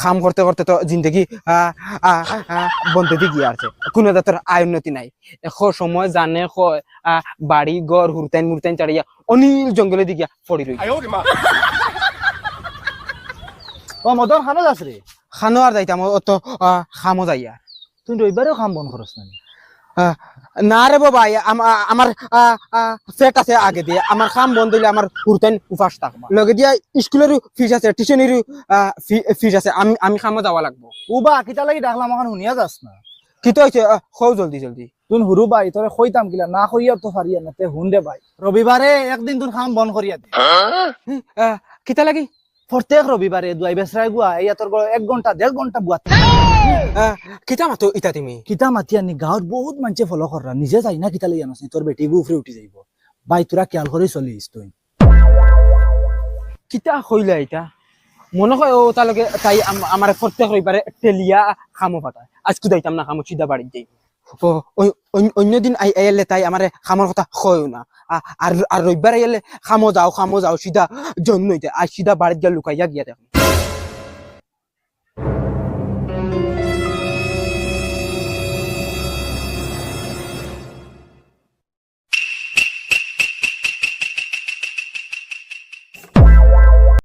কাম করতে করতে তো জিন্দগি বন্ধে দি গিয়ে আছে, কোনো জাতের আয় উন্নতি নাই। সময় জানে বাড়ি ঘর হুরতাইন মুরতাইন চাড়িয়া অনিল জঙ্গলে দি গিয়া পড়ি রই। ও মদন খানো যাস রে? খানো আর যাইতাম অত খামো যাইয়া। তুই রবিবারেও খাম বন খরচ না? না রে বাবা, আমার সেট আছে আগে দিয়ে, আমার খাম বন্ধ হইলে আমার হুরতাইন উপাস থাকবা। লগে দিয়া স্কুলের ফিস আছে, টিউশনের ফিস আছে, আমি খামো যাওয়া লাগবো। উবা কিতা লাগি ডাকলাম এখন শুনিয়া যাস না? কি তো হয়েছে খৌ জলদি জলদি। তুই হুরু ভাই তোরে কইতাম কিলা না কইয়া তো পারিয়া না তে হুন দে ভাই, রবিবারে একদিন তোর খাম বন করিয়া দে। কিতা লাগি? প্রত্যেক রবিবারে দুয়াই বেসরাই গুয়া এই তোর 1 ঘন্টা 1.5 ঘন্টা বুয়াত। কিতা মাতো ইতা তুমি? কিতা মাতিয়া নি গাঁৱত বহুত মানুষে ফলো করা, নিজে যাই না কিতা লাগি আনস তোর বেটি গুফরে উঠি যাইব। ভাই তোরা খেয়াল করে চলিস তুই। কিতা কইলা এটা? মনে হয় ও তালকে তাই আমার প্রত্যেক রবিবারে টেলিয়া খামো পাঠায়। আজকে যাইতাম না, খামো সিধা বাড়ি যাই। অন্যদিন আইলে তাই আমার খামোর কথা কয়ও না, আর রবিবার আইলে খামো যাও সিধা জন্ম হইতে, আর সিধা বাড়িতে গিয়া লুকাইয়া গিয়া দেখো।